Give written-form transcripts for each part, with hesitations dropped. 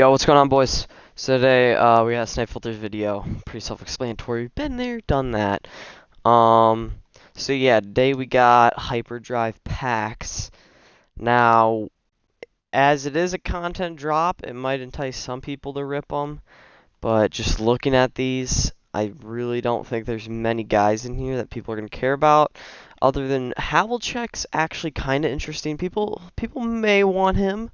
Yo, what's going on, boys? So today, we got a Snipe Filters video. Pretty self-explanatory. Been there, done that. Um, so yeah, today we got hyperdrive packs. Now, as it is a content drop, it might entice some people to rip them. But just looking at these, I really don't think there's many guys in here that people are gonna care about. Other than Havlicek's actually kind of interesting. People may want him.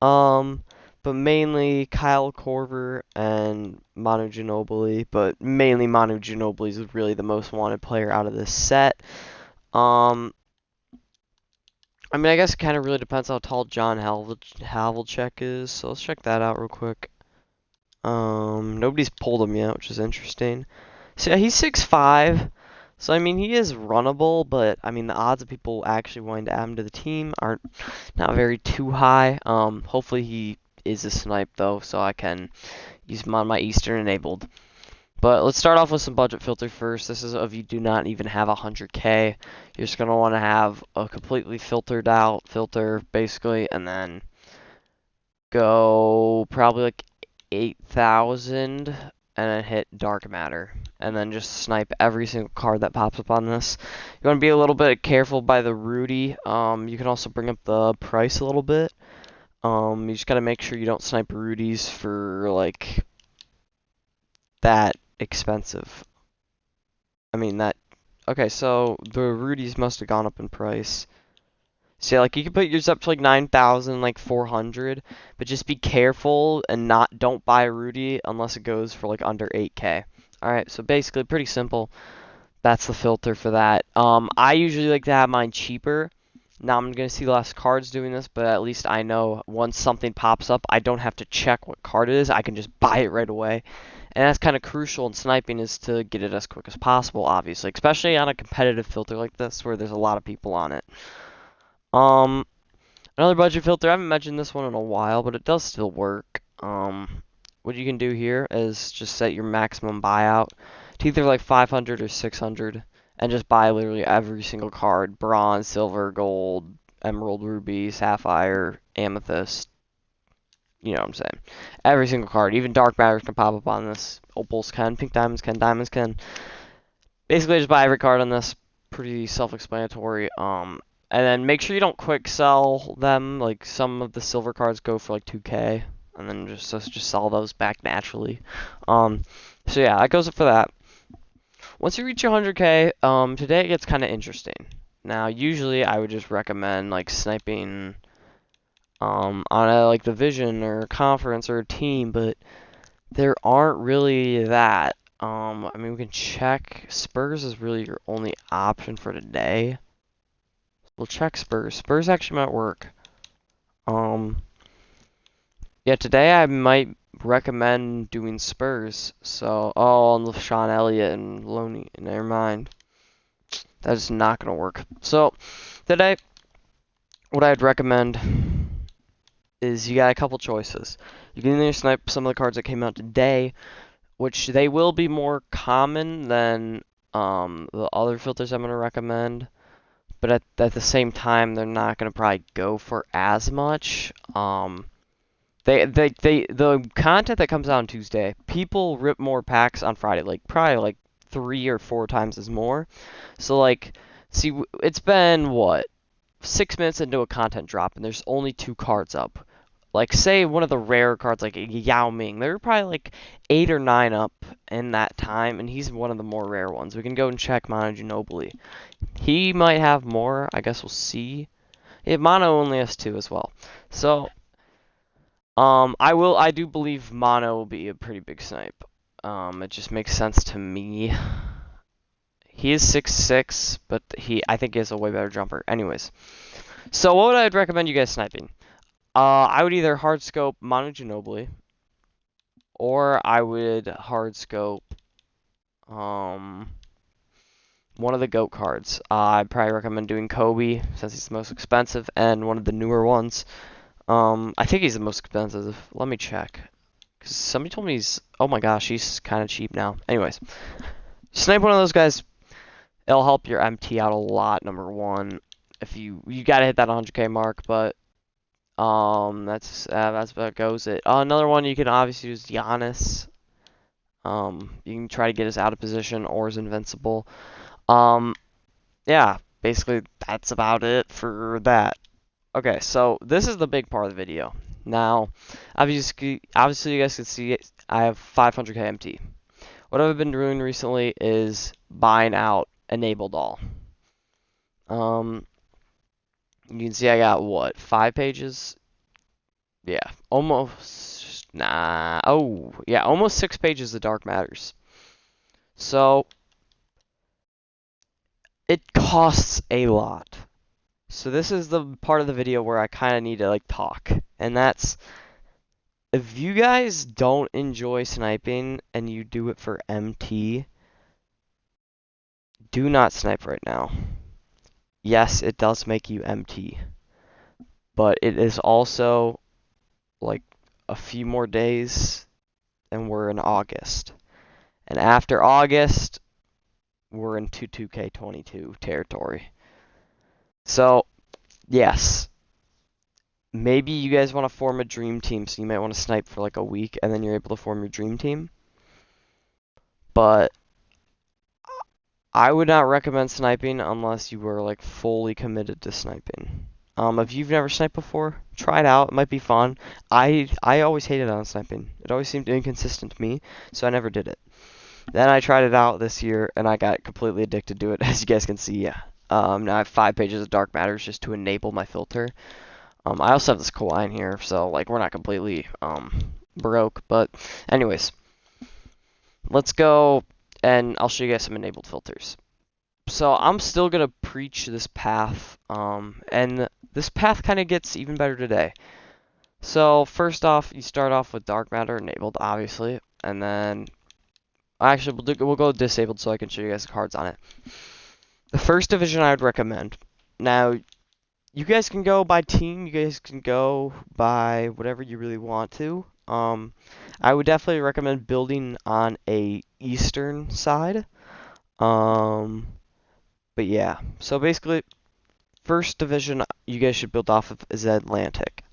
Um, but mainly Kyle Korver and Manu Ginobili, but mainly Manu Ginobili is really the most wanted player out of this set. Um, I mean, I guess it kind of really depends how tall John Havlicek is, so let's check that out real quick. Nobody's pulled him yet, which is interesting. So yeah, he's 6'5", so I mean he is runnable, but I mean the odds of people actually wanting to add him to the team aren't not very too high. Hopefully he is a snipe though, so I can use him on my Eastern enabled. But let's start off with some budget filter first. This is if you do not even have 100K. You're just gonna want to have a completely filtered out filter basically, and then go probably like 8,000 and then hit dark matter and then just snipe every single card that pops up on this. You want to be a little bit careful by the Rudy. You can also bring up the price a little bit. You just got to make sure you don't snipe Rudies for like that expensive. I mean that. Okay, so the Rudies must have gone up in price. So yeah, like you can put yours up to like 9,000, like 400, but just be careful and don't buy a Rudy unless it goes for like under 8K. All right, so basically pretty simple. That's the filter for that. I usually like to have mine cheaper. Now I'm gonna see less cards doing this, but at least I know once something pops up, I don't have to check what card it is. I can just buy it right away. And that's kind of crucial in sniping, is to get it as quick as possible, obviously, especially on a competitive filter like this where there's a lot of people on it. Um, Another budget filter, I haven't mentioned this one in a while, but it does still work. What you can do here is just set your maximum buyout to either like 500 or 600 and just buy literally every single card: bronze, silver, gold, emerald, ruby, sapphire, amethyst. You know what I'm saying? Every single card, even dark matters can pop up on this. Opals can, pink diamonds can, diamonds can. Basically, just buy every card on this. Pretty self-explanatory. And then make sure you don't quick sell them. Like some of the silver cards go for like 2K, and then just sell those back naturally. So yeah, that goes up for that. Once you reach 100K, today it gets kind of interesting. Now, usually I would just recommend like sniping on a like division or conference or a team, but there aren't really that. I mean, we can check. Spurs is really your only option for today. We'll check Spurs. Spurs actually might work. Yeah, today I might recommend doing Spurs. So, oh, and Sean Elliott and Loney. Never mind. That is not gonna work. So, today, what I'd recommend is you got a couple choices. You can either snipe some of the cards that came out today, which they will be more common than the other filters I'm gonna recommend. But at the same time, they're not gonna probably go for as much. The content that comes out on Tuesday, people rip more packs on Friday, like probably like 3 or 4 times as more. So like, see, it's been what, 6 minutes into a content drop, and there's only 2 cards up. Like, say one of the rare cards, like Yao Ming, there were probably like 8 or 9 up in that time, and he's one of the more rare ones. We can go and check Manu Ginobili. He might have more. I guess we'll see. Yeah, Mono only has 2 as well. So, I do believe Mono will be a pretty big snipe. It just makes sense to me. He is 6'6", but I think he has a way better jumper. Anyways, so what would I recommend you guys sniping? I would either hard scope Manu Ginobili, or I would hard scope one of the GOAT cards. I'd probably recommend doing Kobe, since he's the most expensive, and one of the newer ones. I think he's the most expensive. Let me check. Because somebody told me oh my gosh, he's kind of cheap now. Anyways, snipe one of those guys. It'll help your MT out a lot, number one. If you gotta hit that 100K mark, but That's about goes it. Another one you can obviously use Giannis. You can try to get us out of position or is invincible. Um, yeah, basically that's about it for that. Okay, so this is the big part of the video. Now, obviously you guys can see I have 500k MT. What I've been doing recently is buying out enabled all. Um, you can see I got what, 5 pages? Yeah, almost. Nah. Oh, yeah, almost 6 pages of dark matters. So it costs a lot. So this is the part of the video where I kind of need to like talk, and that's if you guys don't enjoy sniping and you do it for MT, do not snipe right now. Yes, it does make you MT, but it is also like a few more days and we're in August. And after August, we're into 2K22 territory. So, yes, maybe you guys want to form a dream team, so you might want to snipe for like a week and then you're able to form your dream team. But I would not recommend sniping unless you were like fully committed to sniping. If you've never sniped before, try it out. It might be fun. I always hated on sniping. It always seemed inconsistent to me, so I never did it. Then I tried it out this year, and I got completely addicted to it, as you guys can see. Yeah. Now I have 5 pages of dark matters just to enable my filter. I also have this Kawaii in here, so like we're not completely broke. But anyways, let's go, and I'll show you guys some enabled filters. So I'm still gonna preach this path, and this path kind of gets even better today. So first off, you start off with dark matter enabled, obviously, and then actually we'll go disabled so I can show you guys the cards on it. The first division I would recommend. Now, you guys can go by team, you guys can go by whatever you really want to. I would definitely recommend building on a eastern side. But yeah, so basically, first division you guys should build off of is Atlantic.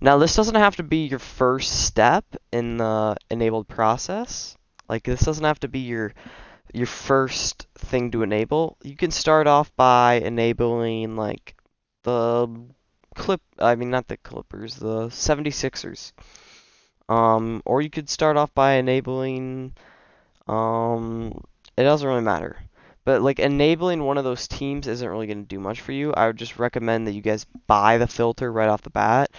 Now, this doesn't have to be your first step in the enabled process. Like, this doesn't have to be your first thing to enable. You can start off by enabling like the not the Clippers, the 76ers. Or you could start off by enabling it doesn't really matter. But like enabling one of those teams isn't really going to do much for you. I would just recommend that you guys buy the filter right off the bat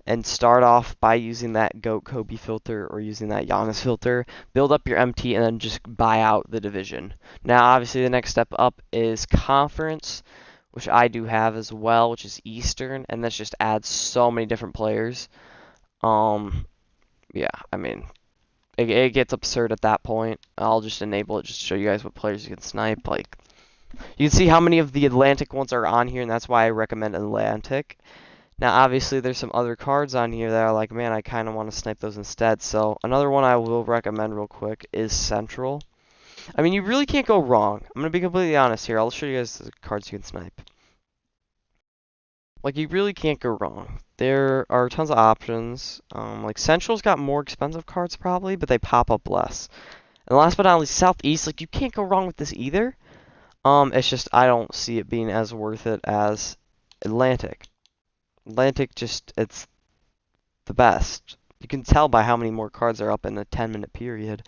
and start off by using that Goat Kobe filter or using that Giannis filter. Build up your MT and then just buy out the division. Now, obviously, the next step up is conference, which I do have as well, which is Eastern, and this just adds so many different players. Yeah, I mean, it gets absurd at that point. I'll just enable it just to show you guys what players you can snipe. Like, you can see how many of the Atlantic ones are on here, and that's why I recommend Atlantic. Now, obviously, there's some other cards on here that are like, man, I kind of want to snipe those instead. So, another one I will recommend real quick is Central. I mean, you really can't go wrong. I'm going to be completely honest here. I'll show you guys the cards you can snipe. Like, you really can't go wrong. There are tons of options. Like, Central's got more expensive cards probably, but they pop up less. And last but not least, Southeast. Like, you can't go wrong with this either. It's just I don't see it being as worth it as Atlantic. Atlantic it's the best. You can tell by how many more cards are up in a 10-minute period.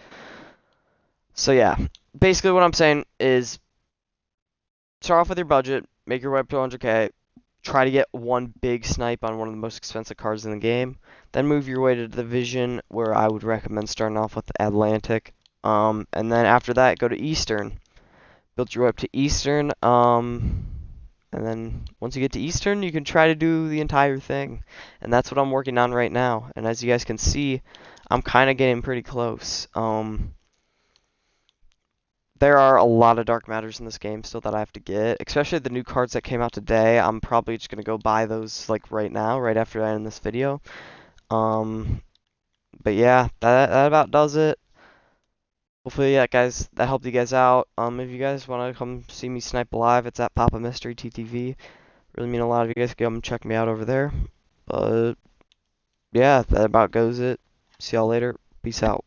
So yeah, basically what I'm saying is start off with your budget, make your way up to 100k, try to get one big snipe on one of the most expensive cards in the game, then move your way to the division where I would recommend starting off with Atlantic, and then after that go to Eastern. Build your way up to Eastern, and then once you get to Eastern, you can try to do the entire thing. And that's what I'm working on right now. And as you guys can see, I'm kind of getting pretty close. There are a lot of dark matters in this game still that I have to get, especially the new cards that came out today. I'm probably just going to go buy those like right now, right after I end this video. But yeah, that about does it. Hopefully, yeah, guys, that helped you guys out. If you guys want to come see me snipe live, it's at PapaMystery TTV. Really mean a lot if you guys come check me out over there. But yeah, that about goes it. See y'all later. Peace out.